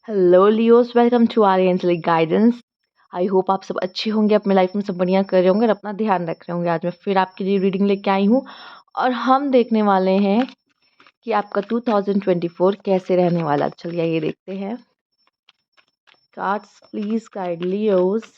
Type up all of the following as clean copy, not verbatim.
Hello Leos, welcome to our angelic guidance. I hope आप सब अच्छे होंगे, अपने लाइफ में सब बढ़िया कर रहे होंगे और अपना ध्यान रख रहे होंगे। आज मैं फिर आपके लिए रीडिंग लेके आई हूँ और हम देखने वाले हैं कि आपका 2024 कैसे रहने वाला। चलिए ये देखते हैं। Cards please guide Leos.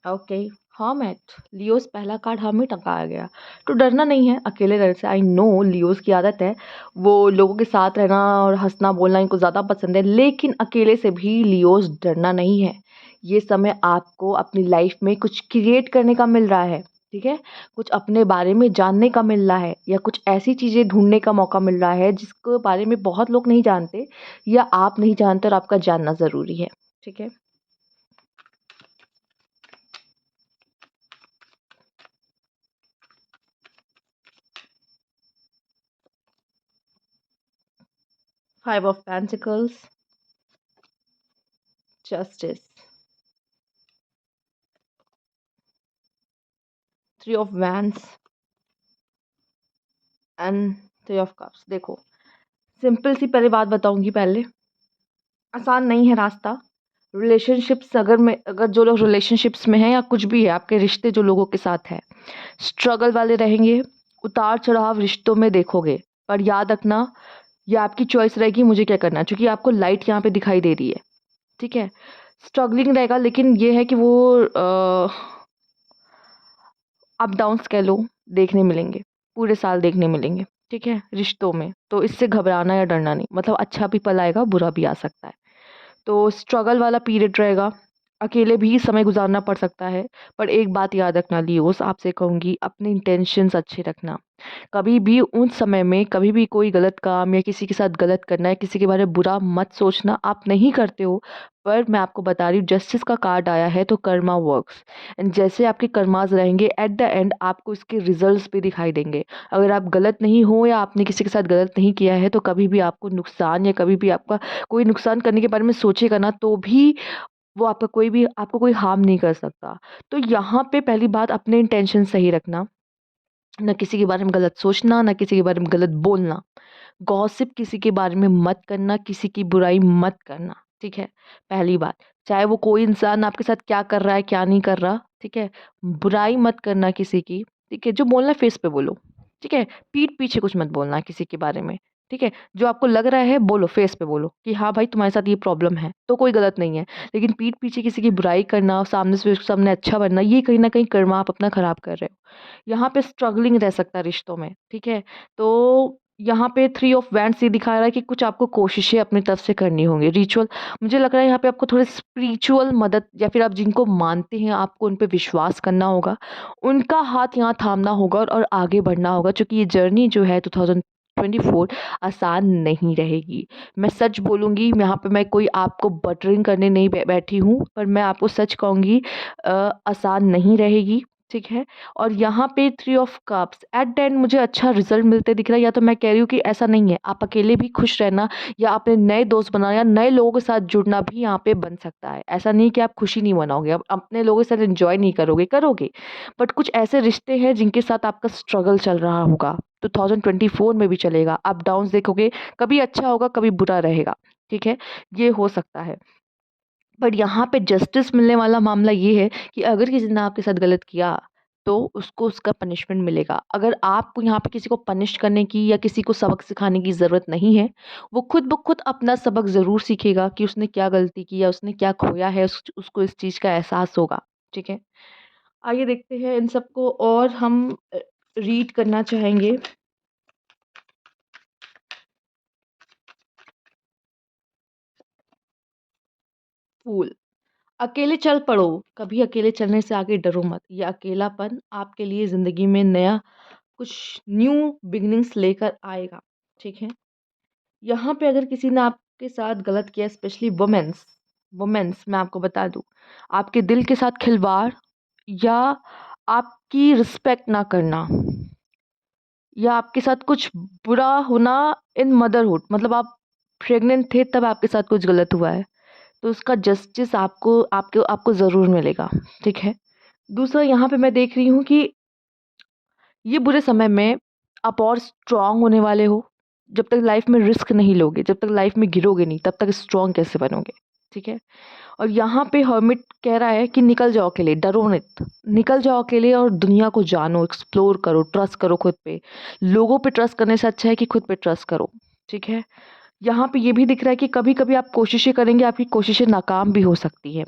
Okay, hermit. Leos पहला कार्ड हर्मिट टंगाया गया। तो डरना नहीं है अकेले रहने से। आई नो लियोस की आदत है, वो लोगों के साथ रहना और हंसना बोलना इनको ज़्यादा पसंद है, लेकिन अकेले से भी लियोस डरना नहीं है। ये समय आपको अपनी लाइफ में कुछ क्रिएट करने का मिल रहा है। ठीक है, कुछ अपने बारे में जानने का मिल रहा है या कुछ ऐसी चीज़ें ढूंढने का मौका मिल रहा है जिसके बारे में बहुत लोग नहीं जानते या आप नहीं जानते और आपका जानना ज़रूरी है। ठीक है, 5 of Pentacles, Justice, 3 of Wands and 3 of Cups। देखो, सिंपल सी पहले बात बताऊंगी। पहले, आसान नहीं है रास्ता। रिलेशनशिप्स अगर जो लोग रिलेशनशिप्स में हैं या कुछ भी है, आपके रिश्ते जो लोगों के साथ है, स्ट्रगल वाले रहेंगे। उतार चढ़ाव रिश्तों में देखोगे, पर याद रखना ये आपकी चॉइस रहेगी मुझे क्या करना है, क्योंकि आपको लाइट यहाँ पे दिखाई दे रही है। ठीक है, स्ट्रगलिंग रहेगा, लेकिन ये है कि वो अप डाउन्स कह लो देखने मिलेंगे, पूरे साल देखने मिलेंगे। ठीक है, रिश्तों में तो इससे घबराना या डरना नहीं, मतलब अच्छा भी पल आएगा, बुरा भी आ सकता है। तो स्ट्रगल वाला पीरियड रहेगा, अकेले भी समय गुजारना पड़ सकता है। पर एक बात याद रखना लियोस, आपसे कहूँगी अपने इंटेंशंस अच्छे रखना। कभी भी उन समय में कभी भी कोई गलत काम या किसी के साथ गलत करना है, किसी के बारे में बुरा मत सोचना। आप नहीं करते हो, पर मैं आपको बता रही हूँ, जस्टिस का कार्ड आया है तो कर्मा वर्क्स। एंड जैसे आपके कर्माज रहेंगे, एट द एंड आपको इसके रिजल्ट्स भी दिखाई देंगे। अगर आप गलत नहीं हो या आपने किसी के साथ गलत नहीं किया है, तो कभी भी आपको नुकसान या कभी भी आपका कोई नुकसान करने के बारे में सोचेगा ना, तो भी वो आपका कोई भी आपको कोई हार्म नहीं कर सकता। तो यहाँ पे पहली बात, अपने इंटेंशन सही रखना, ना किसी के बारे में गलत सोचना, ना किसी के बारे में गलत बोलना। गॉसिप किसी के बारे में मत करना, किसी की बुराई मत करना। ठीक है, पहली बात, चाहे वो कोई इंसान आपके साथ क्या कर रहा है क्या नहीं कर रहा। ठीक है, बुराई मत करना किसी की। ठीक है, जो बोलना है फेस पे बोलो। ठीक है, पीठ पीछे कुछ मत बोलना किसी के बारे में। ठीक है, जो आपको लग रहा है बोलो, फेस पे बोलो कि हाँ भाई तुम्हारे साथ ये प्रॉब्लम है, तो कोई गलत नहीं है। लेकिन पीठ पीछे किसी की बुराई करना और सामने से उसके सामने अच्छा बनना, ये कहीं ना कहीं कर्मा आप अपना खराब कर रहे हो। यहाँ पे स्ट्रगलिंग रह सकता है रिश्तों में। ठीक है, तो यहाँ पे 3 of Wands ये दिखा रहा है कि कुछ आपको कोशिशें अपनी तरफ से करनी होंगी, रिचुअल। मुझे लग रहा है यहाँ पे आपको थोड़ी स्पिरिचुअल मदद, या फिर आप जिनको मानते हैं आपको उन पे विश्वास करना होगा, उनका हाथ यहाँ थामना होगा और आगे बढ़ना होगा, क्योंकि ये जर्नी जो है 2024 आसान नहीं रहेगी। मैं सच बोलूँगी, यहाँ पे मैं कोई आपको बटरिंग करने नहीं बैठी हूँ, पर मैं आपको सच कहूँगी, आसान नहीं रहेगी। ठीक है, और यहाँ पे 3 of Cups at the end मुझे अच्छा रिजल्ट मिलते दिख रहा है। या तो मैं कह रही हूँ कि ऐसा नहीं है, आप अकेले भी खुश रहना या अपने नए दोस्त बनाना या नए लोगों के साथ जुड़ना भी यहाँ पे बन सकता है। ऐसा नहीं कि आप खुशी नहीं मनाओगे, आप अपने लोगों के साथ एंजॉय नहीं करोगे, करोगे। बट कुछ ऐसे रिश्ते हैं जिनके साथ आपका स्ट्रगल चल रहा होगा, 2024 में भी चलेगा। अप डाउन्स देखोगे, कभी अच्छा होगा कभी बुरा रहेगा। ठीक है, ये हो सकता है। बट यहाँ पे जस्टिस मिलने वाला मामला ये है कि अगर किसी ने आपके साथ गलत किया, तो उसको उसका पनिशमेंट मिलेगा। अगर आपको यहाँ पे किसी को पनिश करने की या किसी को सबक सिखाने की ज़रूरत नहीं है, वो खुद ब खुद अपना सबक ज़रूर सीखेगा कि उसने क्या गलती की या उसने क्या खोया है, उसको इस चीज़ का एहसास होगा। ठीक है, आइए देखते हैं इन सबको और हम रीड करना चाहेंगे। फूल। अकेले चल पड़ो, कभी अकेले चलने से आगे डरो मत। ये अकेलापन आपके लिए ज़िंदगी में नया कुछ न्यू बिगिनिंग्स लेकर आएगा। ठीक है, यहाँ पे अगर किसी ने आपके साथ गलत किया, स्पेशली वुमेन्स, मैं आपको बता दूँ, आपके दिल के साथ खिलवाड़ या आपकी रिस्पेक्ट ना करना या आपके साथ कुछ बुरा होना इन मदरहुड, मतलब आप प्रेग्नेंट थे तब आपके साथ कुछ गलत हुआ है, तो उसका जस्टिस आपको आपको आपको ज़रूर मिलेगा। ठीक है, दूसरा यहाँ पे मैं देख रही हूँ कि ये बुरे समय में आप और स्ट्रॉन्ग होने वाले हो। जब तक लाइफ में रिस्क नहीं लोगे, जब तक लाइफ में गिरोगे नहीं, तब तक स्ट्रॉन्ग कैसे बनोगे? ठीक है। और यहाँ पे हर्मिट कह रहा है कि निकल जाओ अकेले, डरो मत, निकल जाओ अकेले और दुनिया को जानो, एक्सप्लोर करो, ट्रस्ट करो खुद पे। लोगों पे ट्रस्ट करने से अच्छा है कि खुद पे ट्रस्ट करो। ठीक है। यहाँ पे ये भी दिख रहा है कि कभी कभी आप कोशिशें करेंगे, आपकी कोशिशें नाकाम भी हो सकती है।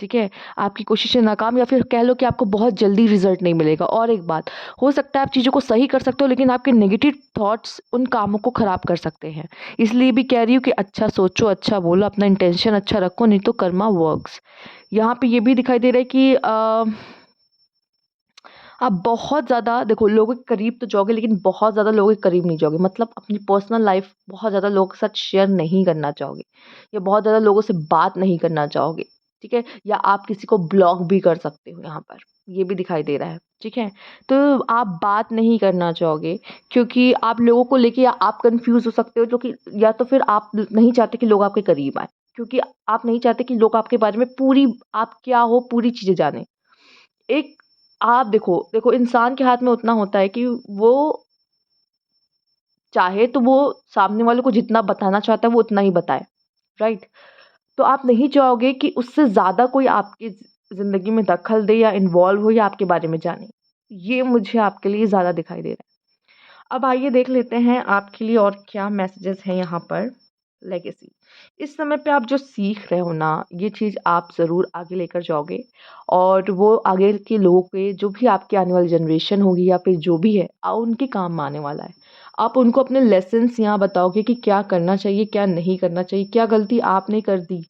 ठीक है। आपकी कोशिशें नाकाम, या फिर कह लो कि आपको बहुत जल्दी रिजल्ट नहीं मिलेगा। और एक बात, हो सकता है आप चीज़ों को सही कर सकते हो, लेकिन आपके नेगेटिव थॉट्स उन कामों को ख़राब कर सकते हैं। इसलिए भी कह रही हूँ कि अच्छा सोचो, अच्छा बोलो, अपना इंटेंशन अच्छा रखो, नहीं तो कर्मा वर्क्स। यहाँ पे ये भी दिखाई दे रहा है कि आप बहुत ज़्यादा देखो लोगों के करीब तो जाओगे, लेकिन बहुत ज़्यादा लोगों के करीब नहीं जाओगे। मतलब अपनी पर्सनल लाइफ बहुत ज़्यादा लोगों के साथ शेयर नहीं करना चाहोगे, या बहुत ज़्यादा लोगों से बात नहीं करना चाहोगे। ठीक है। या आप किसी को ब्लॉक भी कर सकते हो, यहाँ पर ये भी दिखाई दे रहा है। ठीक है। तो आप बात नहीं करना चाहोगे, क्योंकि आप लोगों को लेके या आप कंफ्यूज हो सकते हो, जो कि या तो फिर आप नहीं चाहते कि लोग आपके करीब आए, क्योंकि आप नहीं चाहते कि लोग आपके बारे में पूरी, आप क्या हो पूरी चीज़ें जाने। एक, आप देखो देखो इंसान के हाथ में उतना होता है कि वो चाहे तो वो सामने वाले को जितना बताना चाहता है वो उतना ही बताए। राइट। तो आप नहीं चाहोगे कि उससे ज़्यादा कोई आपकी ज़िंदगी में दखल दे या इन्वॉल्व हो या आपके बारे में जाने। ये मुझे आपके लिए ज़्यादा दिखाई दे रहा है। अब आइए देख लेते हैं आपके लिए और क्या मैसेजेस हैं यहाँ पर। लेगेसी, इस समय पे आप जो सीख रहे हो ना, ये चीज़ आप ज़रूर आगे लेकर जाओगे, और वो आगे के लोगों के, जो भी आपकी आने वाली जनरेशन होगी या फिर जो भी है, उनके काम आने वाला है। आप उनको अपने लेसन्स यहाँ बताओगे कि क्या करना चाहिए, क्या नहीं करना चाहिए, क्या गलती आपने कर दी।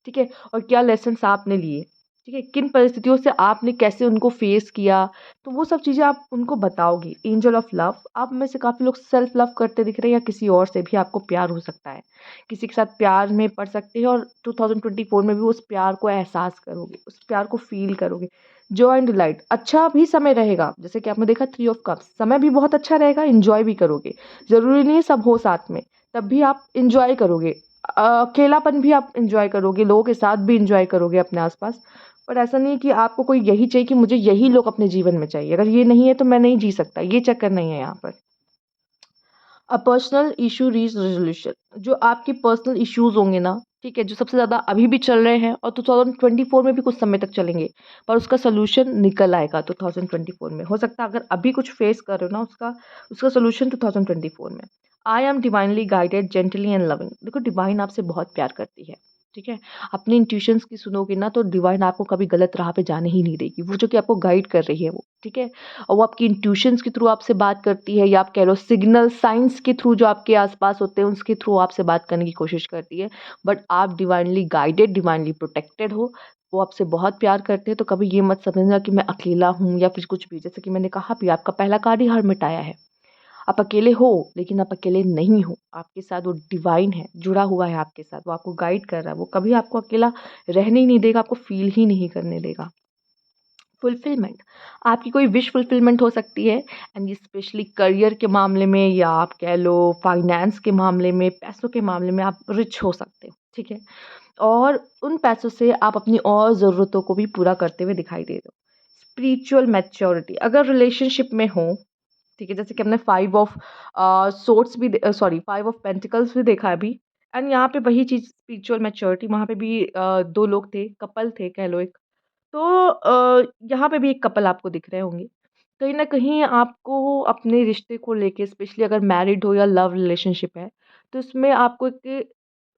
ठीक है। और क्या लेसन्स आपने लिए। ठीक है। किन परिस्थितियों से आपने कैसे उनको फेस किया, तो वो सब चीज़ें आप उनको बताओगे। एंजल ऑफ लव, आप में से काफ़ी लोग सेल्फ लव करते दिख रहे हैं, या किसी और से भी आपको प्यार हो सकता है। किसी के साथ प्यार में पड़ सकते हैं, और 2024 में भी उस प्यार को एहसास करोगे, उस प्यार को फील करोगे। जॉय एंड डिलाइट, अच्छा भी समय रहेगा, जैसे कि आपने देखा 3 ऑफ कप्स, समय भी बहुत अच्छा रहेगा, इंजॉय भी करोगे। ज़रूरी नहीं है सब हो साथ में, तब भी आप इंजॉय करोगे। अकेलापन भी आप इंजॉय करोगे, लोगों के साथ भी इंजॉय करोगे अपने आसपास। पर ऐसा नहीं है कि आपको कोई यही चाहिए कि मुझे यही लोग अपने जीवन में चाहिए, अगर ये नहीं है तो मैं नहीं जी सकता, ये चक्कर नहीं है यहाँ पर। A personal issue reach resolution, जो आपके पर्सनल इश्यूज होंगे ना, ठीक है, जो सबसे ज़्यादा अभी भी चल रहे हैं और 2024 में भी कुछ समय तक चलेंगे, पर उसका सोल्यूशन निकल आएगा 2024 में। हो सकता है अगर अभी कुछ फेस कर रहे हो ना, उसका उसका सोल्यूशन 2024 में। I am divinely guided gently and loving, देखो डिवाइन आपसे बहुत प्यार करती है। ठीक है। अपनी इंट्यूशंस की सुनोगे ना, तो डिवाइन आपको कभी गलत राह पे जाने ही नहीं देगी, वो जो कि आपको गाइड कर रही है वो। ठीक है। और वो आपकी इंट्यूशंस के थ्रू आपसे बात करती है, या आप कह लो सिग्नल साइंस के थ्रू जो आपके आसपास होते हैं उसके थ्रू आपसे बात करने की कोशिश करती है। बट आप डिवाइनली गाइडेड, डिवाइनली प्रोटेक्टेड हो। वो आपसे बहुत प्यार करते हैं, तो कभी ये मत समझना कि मैं अकेला हूँ या फिर कुछ भी। जैसे कि मैंने कहा भी, आपका पहला कार्ड ही हर मिटाया है। आप अकेले हो, लेकिन आप अकेले नहीं हो, आपके साथ वो डिवाइन है, जुड़ा हुआ है आपके साथ, वो आपको गाइड कर रहा है, वो कभी आपको अकेला रहने ही नहीं देगा, आपको फील ही नहीं करने देगा। फुलफिलमेंट, आपकी कोई विश फुलफिलमेंट हो सकती है, एंड ये स्पेशली करियर के मामले में, या आप कह लो फाइनेंस के मामले में, पैसों के मामले में आप रिच हो सकते हो। ठीक है। और उन पैसों से आप अपनी और ज़रूरतों को भी पूरा करते हुए दिखाई दे रहे हो। स्पिरिचुअल मैच्योरिटी, अगर रिलेशनशिप में हो, ठीक है, जैसे कि हमने 5 ऑफ सोर्ट्स भी, सॉरी 5 ऑफ पेंटिकल्स भी देखा है अभी। एंड यहाँ पे वही चीज़ स्पिरिचुअल मैच्योरिटी, वहाँ पे भी 2 लोग थे, कपल थे कह लो एक। तो यहाँ पे भी एक कपल आपको दिख रहे होंगे। कहीं न कहीं आपको अपने रिश्ते को लेके, स्पेशली अगर मैरिड हो या लव रिलेशनशिप है, तो इसमें आपको एक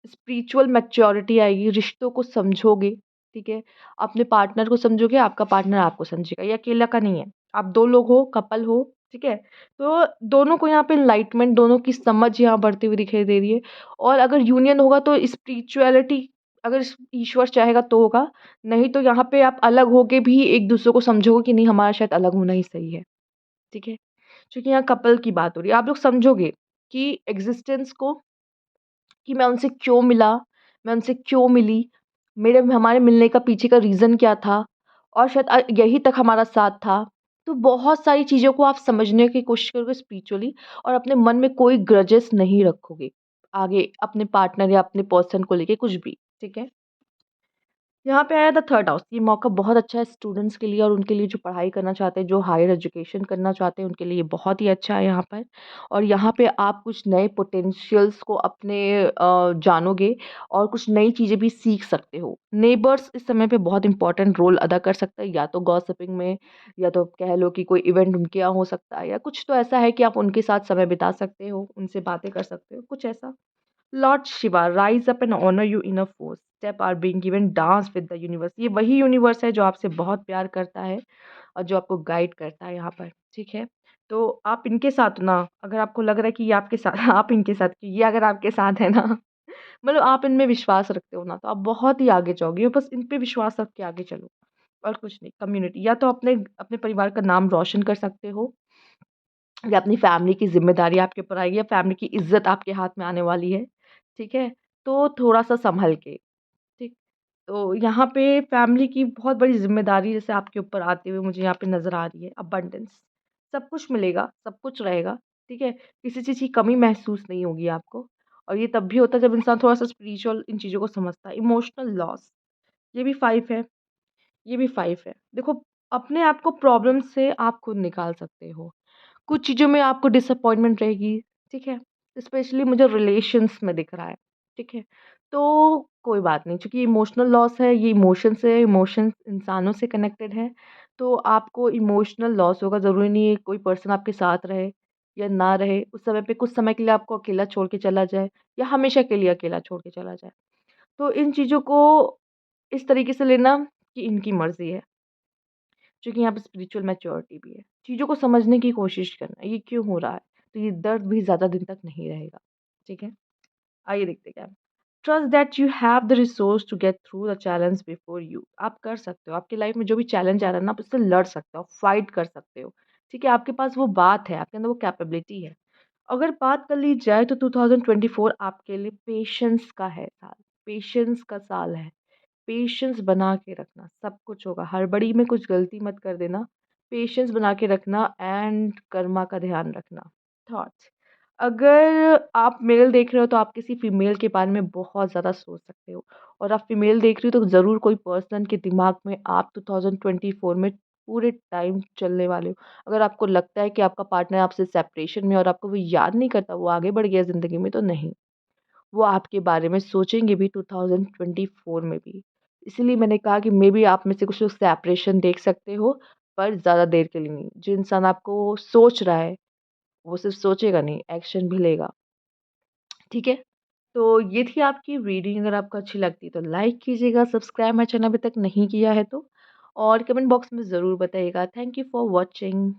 स्पिरिचुअल मैच्योरिटी आएगी, रिश्तों को समझोगे। ठीक है। अपने पार्टनर को समझोगे, आपका पार्टनर आपको समझेगा, ये अकेला का नहीं है। आप 2 लोग हो, कपल हो, ठीक है? तो दोनों को यहाँ पे एनलाइटमेंट, दोनों की समझ यहाँ बढ़ती हुई दिखाई दे रही है। और अगर यूनियन होगा तो स्पिरिचुअलिटी, अगर ईश्वर चाहेगा तो होगा, नहीं तो यहाँ पे आप अलग होके भी एक-दूसरे को समझोगे कि नहीं, हमारा शायद अलग होना ही सही है। ठीक है? क्योंकि यहाँ कपल की बात हो रही है। आप लोग समझोगे कि एक्जिस्टेंस को, कि मैं उनसे क्यों मिला, मैं उनसे क्यों मिली, मेरे हमारे मिलने का पीछे का रीज़न क्या था, और शायद यहीं तक हमारा साथ था। तो बहुत सारी चीज़ों को आप समझने की कोशिश करोगे स्पिरिचुअली, और अपने मन में कोई ग्रजेस नहीं रखोगे, आगे अपने पार्टनर या अपने पर्सन को लेके कुछ भी। ठीक है? यहाँ पे आया द थर्ड हाउस। ये मौका बहुत अच्छा है स्टूडेंट्स के लिए और उनके लिए जो पढ़ाई करना चाहते हैं, जो हायर एजुकेशन करना चाहते हैं, उनके लिए बहुत ही अच्छा है यहाँ पर। और यहाँ पे आप कुछ नए पोटेंशियल्स को अपने जानोगे और कुछ नई चीज़ें भी सीख सकते हो। नेबर्स इस समय पे बहुत इंपॉर्टेंट रोल अदा कर सकता है, या तो गॉसिपिंग में, या तो कह लो कि कोई इवेंट उनके यहाँ हो सकता है, या कुछ तो ऐसा है कि आप उनके साथ समय बिता सकते हो, उनसे बातें कर सकते हो, कुछ ऐसा। Lord Shiva rise up and honour you in a force step are being given dance with the universe. ये वही यूनिवर्स है जो आपसे बहुत प्यार करता है और जो आपको गाइड करता है यहाँ पर, ठीक है। तो आप इनके साथ ना, अगर आपको लग रहा है कि ये आपके साथ आप इनके साथ, कि ये अगर आपके साथ है ना, मतलब आप इनमें विश्वास रखते हो ना, तो आप बहुत ही आगे जाओगे। बस इन पे विश्वास रख के आगे चलो, और कुछ नहीं। कम्युनिटी, या तो अपने अपने परिवार का नाम रोशन कर सकते हो, या अपनी फैमिली की ज़िम्मेदारी आपके ऊपर आएगी, या फैमिली की इज़्ज़त आपके हाथ में आने वाली है, ठीक है? तो थोड़ा-सा सँभल के, ठीक? तो यहाँ पे फैमिली की बहुत बड़ी ज़िम्मेदारी जैसे आपके ऊपर आते हुए मुझे यहाँ पे नज़र आ रही है। अबंडेंस, सब कुछ मिलेगा, सब कुछ रहेगा, ठीक है? किसी चीज़ की कमी महसूस नहीं होगी आपको, और ये तब भी होता है जब इंसान थोड़ा-सा स्पिरिचुअल इन चीज़ों को समझता है। इमोशनल लॉस, ये भी 5 है, ये भी 5 है। देखो, अपने आप को प्रॉब्लम से आप खुद निकाल सकते हो। कुछ चीज़ों में आपको डिसअपॉइंटमेंट रहेगी, ठीक है? स्पेशली मुझे रिलेशंस में दिख रहा है, ठीक है? तो कोई बात नहीं, चूँकि इमोशनल लॉस है, ये इमोशन से है, इमोशंस इंसानों से कनेक्टेड है, तो आपको इमोशनल लॉस होगा। ज़रूरी नहीं है कोई पर्सन आपके साथ रहे या ना रहे, उस समय पे कुछ समय के लिए आपको अकेला छोड़ के चला जाए, या हमेशा के लिए अकेला छोड़ के चला जाए। तो इन चीज़ों को इस तरीके से लेना कि इनकी मर्ज़ी है। क्योंकि यहाँ पे स्पिरिचुअल मैच्योरिटी भी है। चीज़ों को समझने की कोशिश करना, ये क्यों हो रहा है? तो ये दर्द भी ज़्यादा दिन तक नहीं रहेगा, ठीक है? आइए देखते हैं क्या है। Trust that you have the resource to get through the challenge before you. आप कर सकते हो, आपकी लाइफ में जो भी चैलेंज आ रहा है ना, आप उससे लड़ सकते हो, फाइट कर सकते हो, ठीक है? आपके पास वो बात है, आपके अंदर वो कैपेबिलिटी है। अगर बात कर ली जाए तो 2024 आपके लिए पेशेंस का है साल, पेशेंस का साल है। पेशेंस बना के रखना, सब कुछ होगा। हड़बड़ी में कुछ गलती मत कर देना। पेशेंस बना के रखना एंड कर्मा का ध्यान रखना। थॉट्स, अगर आप मेल देख रहे हो तो आप किसी फीमेल के बारे में बहुत ज़्यादा सोच सकते हो, और आप फीमेल देख रही हो तो ज़रूर कोई पर्सन के दिमाग में आप 2024 में पूरे टाइम चलने वाले हो। अगर आपको लगता है कि आपका पार्टनर आपसे सेपरेशन में है और आपको वो याद नहीं करता, वो आगे बढ़ गया ज़िंदगी में, तो नहीं। वो आपके बारे में सोचेंगे भी 2024 में भी। इसीलिए मैंने कहा कि मेबी आप में से कुछ लोग सेपरेशन देख सकते हो, पर ज़्यादा देर के लिए नहीं। जो इंसान आपको सोच रहा है, वो सिर्फ़ सोचेगा नहीं, एक्शन भी लेगा। ठीक है? तो ये थी आपकी रीडिंग। अगर आपको अच्छी लगती है तो लाइक कीजिएगा, सब्सक्राइब मेरा चैनल अभी तक नहीं किया है तो, और कमेंट बॉक्स में ज़रूर बताइएगा। Thank you for watching.